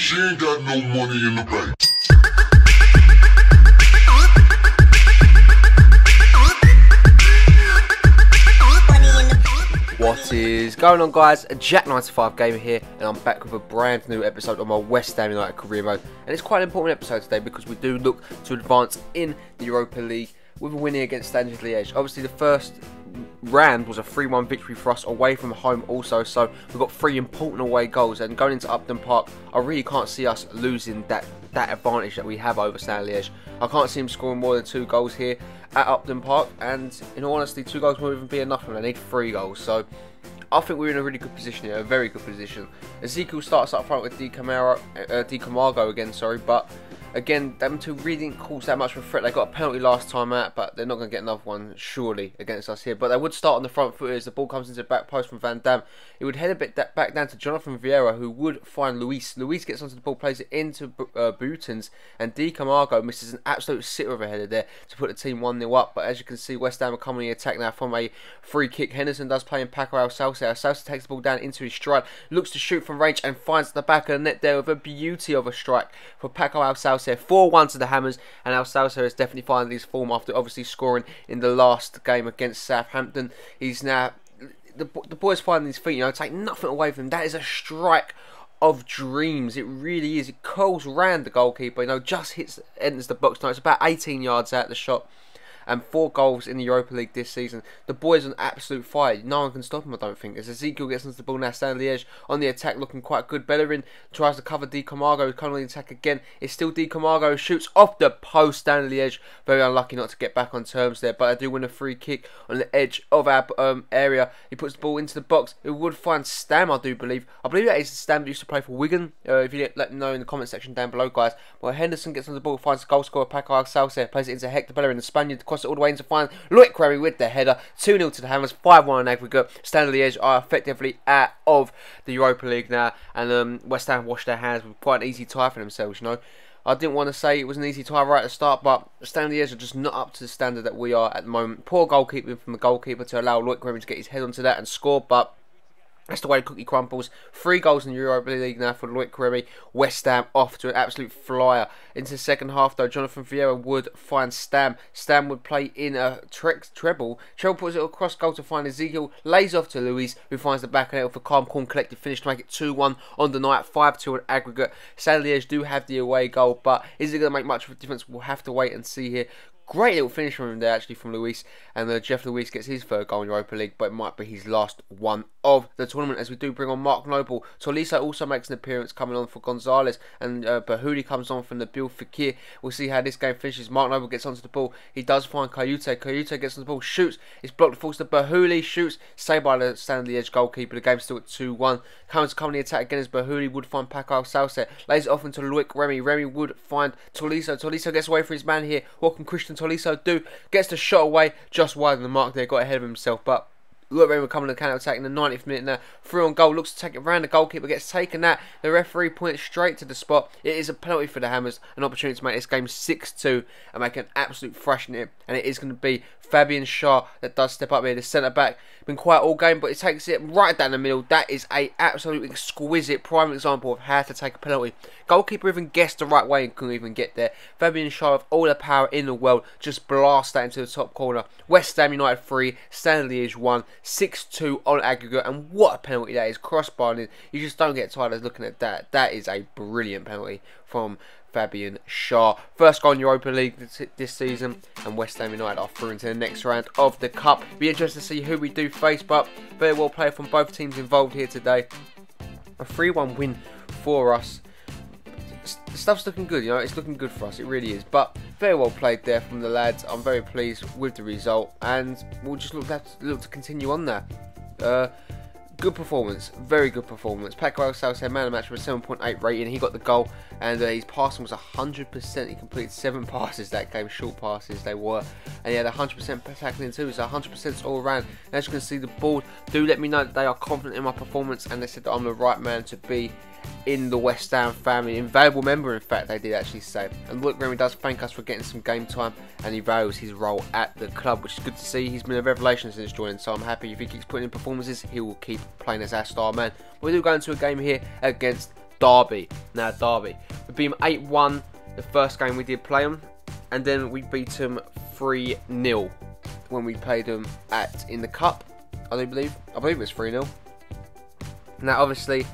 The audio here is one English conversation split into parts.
She ain't got no money in the bank. What is going on, guys? Jack95 Gamer here, and I'm back with a brand new episode of my West Ham United career mode. And it's quite an important episode today because we do look to advance in the Europa League with a win against Standard Liège. Obviously, the first round was a 3-1 victory for us away from home also, so we've got 3 important away goals, and going into Upton Park, I really can't see us losing that advantage that we have over Standard Liège. I can't see him scoring more than 2 goals here at Upton Park, and in all honesty, 2 goals won't even be enough for them. They need 3 goals, so I think we're in a really good position here, a very good position. Ezekiel starts up front with Di Camargo again, but again, them two really didn't cause that much of a threat. They got a penalty last time out, but they're not going to get another one, surely, against us here. But they would start on the front foot as the ball comes into the back post from Van Dam. It would head a bit back down to Jonathan Vieira, who would find Luis. Luis gets onto the ball, plays it into Boutens, and Di Camargo misses an absolute sitter of a header there to put the team 1-0 up. But as you can see, West Ham are coming in the attack now from a free kick. Henderson does play in Paco Alcácer. Alcácer takes the ball down into his stride, looks to shoot from range, and finds the back of the net there with a beauty of a strike for Paco Alcácer. 4-1 to the Hammers, and Alcácer has definitely found his form after obviously scoring in the last game against Southampton. He's now the boy's finding his feet. Take nothing away from him. That is a strike of dreams. It really is. It curls round the goalkeeper. Just enters the box. Now it's about 18 yards out the shot. And 4 goals in the Europa League this season. The boys on absolute fire. No one can stop him, I don't think. As Ezekiel gets into the ball now, Standard Liège on the attack, looking quite good. Bellerin tries to cover Di Camargo, who's coming on the attack again. It's still Di Camargo, shoots off the post. Standard Liège very unlucky not to get back on terms there, but I do win a free kick on the edge of our area. He puts the ball into the box. It would find Stam, I do believe. I believe that is the Stam that used to play for Wigan. If you let me know in the comment section down below, guys. Well, Henderson gets on the ball, finds the goal scorer Paco Alcácer, plays it into Hector Bellerin, the Spaniard, across it all the way into find Enquiries with the header. 2-0 to the Hammers, 5-1 on aggregate. Standard Liège are effectively out of the Europa League now, and West Ham washed their hands with quite an easy tie for themselves. I didn't want to say it was an easy tie right at the start, but Standard Liège are just not up to the standard that we are at the moment. Poor goalkeeping from the goalkeeper to allow Enquiries to get his head onto that and score, but that's the way the cookie crumbles. 3 goals in the Europa League now for Enquiries. West Ham off to an absolute flyer. Into the second half, though, Jonathan Vieira would find Stam. Stam would play in a treble. Treble puts it across goal to find Ezekiel. Lays off to Luis, who finds the back of it with a calm, cool, collected finish to make it 2-1 on the night. 5-2 on aggregate. Standard Liège do have the away goal, but is it going to make much of a difference? We'll have to wait and see here. Great little finish from him there, actually, from Luis. And Jeff Luis gets his 3rd goal in Europa League, but it might be his last one of the tournament, as we do bring on Mark Noble. Tolisso also makes an appearance coming on for Gonzalez, and Bahuli comes on from the Nabil Fekir. We'll see how this game finishes. Mark Noble gets onto the ball. He does find Kayute. Kayute gets on the ball, shoots. It's blocked, falls to Bahuli, shoots. Saved by the Standard Liège goalkeeper. The game's still at 2-1. Coming to the attack again as Bahuli would find Paco Alcácer. Lays it off into Loic Remy. Remy would find Tolisso. Tolisso gets away from his man here. What can Christian Tolisso do? Gets the shot away, just wide of the mark there, got ahead of himself, but Look, we're coming to the counter attack in the 90th minute now. Through on goal, looks to take it round. The goalkeeper gets taken out. The referee points straight to the spot. It is a penalty for the Hammers. An opportunity to make this game 6-2 and make an absolute thrashing it. And it is going to be Fabian Schär that does step up here. The centre back been quiet all game, but it takes it right down the middle. That is a absolute exquisite prime example of how to take a penalty. Goalkeeper even guessed the right way and couldn't even get there. Fabian Schär, with all the power in the world, just blast that into the top corner. West Ham United 3, Standard Liège 1, 6-2 on aggregate, and what a penalty that is. Crossbar, you just don't get tired of looking at that. That is a brilliant penalty from Fabian Schär. First goal in Europa League this season, and West Ham United are through into the next round of the Cup. Be interested to see who we do face, but very well played from both teams involved here today. A 3-1 win for us. The stuff's looking good, it's looking good for us, it really is. But very well played there from the lads. I'm very pleased with the result, and we'll just look to continue on that. Good performance, very good performance. Paco Alcácer, man of the match with a 7.8 rating. He got the goal, and his passing was 100%. He completed 7 passes that game, short passes they were, and he had 100% tackling too. So 100% all around. And as you can see, the board do let me know that they are confident in my performance, and they said that I'm the right man to be in the West Ham family. Invaluable member, in fact, they did actually say. And Loic Remy does thank us for getting some game time, and he values his role at the club, which is good to see. He's been a revelation since joining, so I'm happy if he keeps putting in performances, he will keep playing as our star man. We do go into a game here against Derby. Now, Derby. We beat them 8-1 the first game we did play them, and then we beat them 3-0 when we played them in the Cup, I believe it was 3-0. Now, obviously,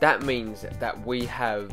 that means that we have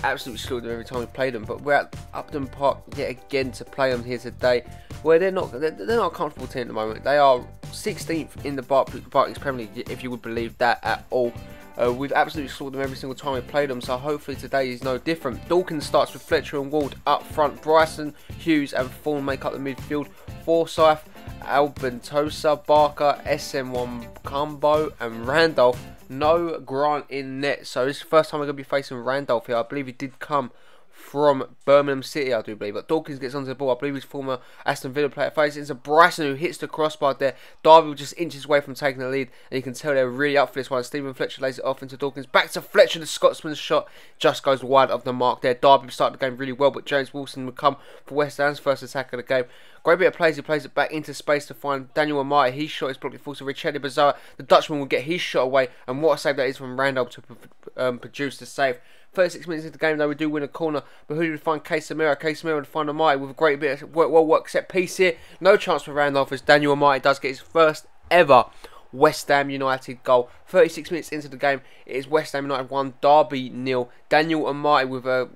absolutely slaughtered them every time we played them, but we're at Upton Park yet again to play them here today, where they're not a comfortable team at the moment. They are 16th in the Barclays Premier League, if you would believe that at all. We've absolutely slaughtered them every single time we played them, so hopefully today is no different. Dawkins starts with Fletcher and Ward up front. Bryson, Hughes and Fawn make up the midfield. Forsyth, Albentosa, Barker, SM1 Combo and Randolph. No Grant in net, so this is the first time we're going to be facing Randolph here. I believe he did come from Birmingham City, I do believe. But Dawkins gets onto the ball. I believe he's former Aston Villa player. Faces into Bryson, who hits the crossbar there. Derby was just inches away from taking the lead, and you can tell they're really up for this one. Stephen Fletcher lays it off into Dawkins. Back to Fletcher. The Scotsman's shot just goes wide of the mark there. Derby started the game really well, but James Wilson would come for West Ham's first attack of the game. Great bit of plays. He plays it back into space to find Daniel Amaya. His shot is blocked. It falls to Richelli Bazzoa. The Dutchman will get his shot away, and what a save that is from Randolph to produce the save. 36 minutes into the game, though, we do win a corner. But who would find Casemiro? Casemiro would find Amaya with a great bit of well work set piece here. No chance for Randolph as Daniel Amaya does get his first ever West Ham United goal. 36 minutes into the game, it is West Ham United 1, Derby 0. Daniel Amaya with a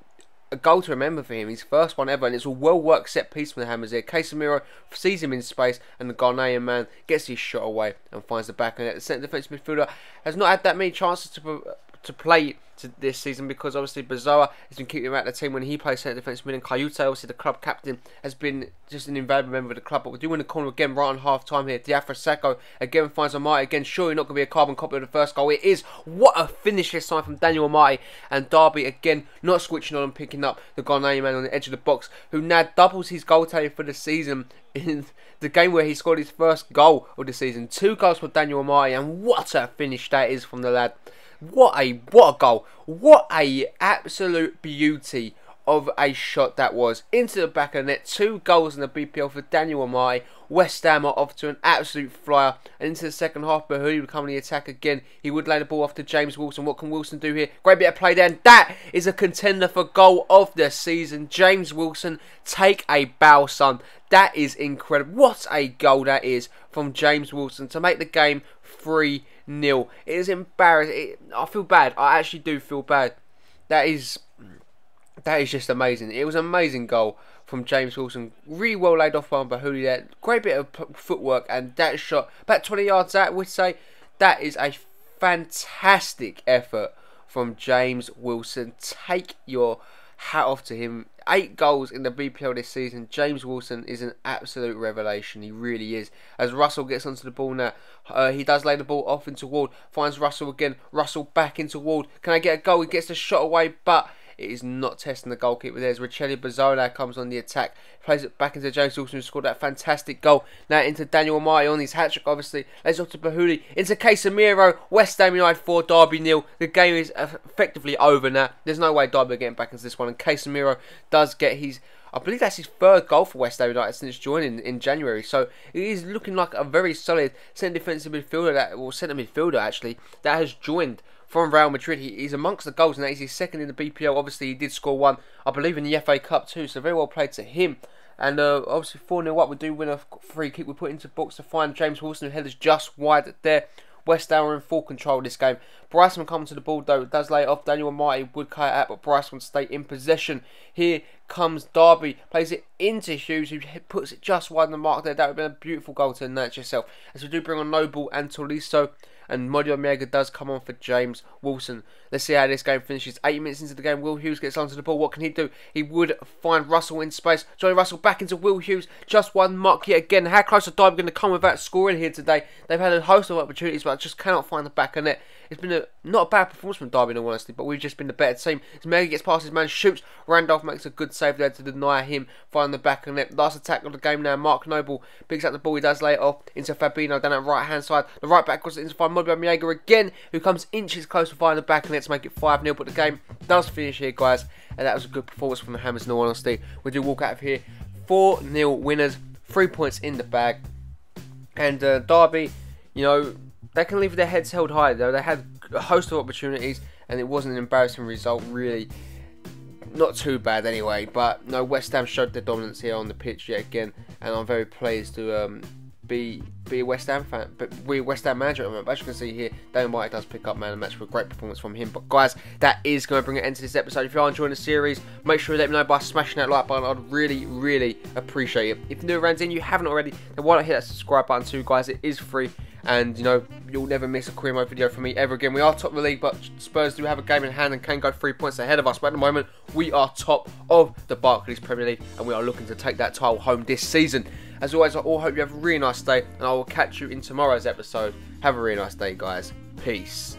goal to remember for him, his first one ever, and it's a well worked set piece from the Hammers here. Casemiro sees him in space, and the Ghanaian man gets his shot away and finds the back of it. The centre defensive midfielder has not had that many chances to play this season, because obviously Bazzoa has been keeping him out of the team when he plays centre defensive mid, and Kayute, obviously the club captain, has been just an invaluable member of the club. But we do win the corner again right on half time here. Diafra Sakho again finds Amaya again. Surely not going to be a carbon copy of the first goal. It is. What a finish this time from Daniel Amaya, and Derby again not switching on and picking up the Ghanaian man on the edge of the box, who now doubles his goal tally for the season in the game where he scored his first goal of the season. 2 goals for Daniel Amaya, and what a finish that is from the lad. What a goal. What a absolute beauty of a shot that was. Into the back of the net. 2 goals in the BPL for Daniel Amaya. West Ham are off to an absolute flyer. And into the second half, Bahuli would come on the attack again. He would lay the ball off to James Wilson. What can Wilson do here? Great bit of play there. And that is a contender for goal of the season. James Wilson, take a bow, son. That is incredible. What a goal that is from James Wilson to make the game 3-0. It is embarrassing. I feel bad. I actually do feel bad. That is just amazing. It was an amazing goal from James Wilson. Really well laid off by Bahuli there. Great bit of footwork, and that shot about 20 yards out, I would say. That is a fantastic effort from James Wilson. Take your hat off to him. 8 goals in the BPL this season. James Wilson is an absolute revelation. He really is. As Russell gets onto the ball now, he does lay the ball off into Ward. Finds Russell again. Russell back into Ward. Can I get a goal? He gets the shot away, but it is not testing the goalkeeper. There's Richelli Bazzola comes on the attack. Plays it back into James Wilson, who scored that fantastic goal. Now into Daniel Amaya on his hat-trick, obviously. Lays off to Bahuli. Into Casemiro. West Ham United 4, Derby 0. The game is effectively over now. There's no way Derby are getting back into this one. And Casemiro does get his, I believe that's his 3rd goal for West Ham United since joining in January. So it is looking like a very solid centre defensive midfielder, centre midfielder actually, that has joined from Real Madrid. He's amongst the goals, and that is his 2nd in the BPL. Obviously, he did score 1, I believe, in the FA Cup too, so very well played to him. And obviously 4-0 up, we do win a free kick. We put into box to find James Wilson, who headers just wide there. West Ham are in full control of this game. Bryson comes to the ball though, does lay it off. Daniel Amaya would cut it out, but Bryson would stay in possession. Here comes Derby, plays it into Hughes, who puts it just wide of the mark there. That would have been a beautiful goal to nurture yourself. As we do bring on Noble and Tolisso, and Modio Miega does come on for James Wilson. Let's see how this game finishes. 8 minutes into the game, Will Hughes gets onto the ball. What can he do? He would find Russell in space. Johnny Russell back into Will Hughes. Just one mark yet again. How close are Derby going to come without scoring here today? They've had a host of opportunities, but just cannot find the back of net. It's been not a bad performance from Derby, in all honesty, but we've just been the better team. As Miega gets past his man, shoots. Randolph makes a good save there to deny him finding the back of net. Last attack of the game now. Mark Noble picks up the ball. He does lay it off into Fabinho down that right hand side. The right back goes into find Modio Miega again, who comes inches close to finding the back of net to make it 5-0. But the game does finish here, guys, and that was a good performance from the Hammers, in all honesty. We do walk out of here 4-0 winners, 3 points in the bag. And Derby, you know, they can leave their heads held high though. They had a host of opportunities, and it wasn't an embarrassing result really. Not too bad anyway, but no, West Ham showed their dominance here on the pitch yet again, and I'm very pleased to be a West Ham fan, but we're West Ham manager at the moment. But as you can see here, Damon White does pick up man of the match with a great performance from him. But guys, that is going to bring an end to this episode. If you are enjoying the series, make sure you let me know by smashing that like button. I'd really appreciate it. If you're new around and you haven't already, then why not hit that subscribe button too, guys? It is free, and you know, you'll never miss a career mode video from me ever again. We are top of the league, but Spurs do have a game in hand and can go 3 points ahead of us. But at the moment, we are top of the Barclays Premier League, and we are looking to take that title home this season. As always, I all hope you have a really nice day, and I will catch you in tomorrow's episode. Have a really nice day, guys. Peace.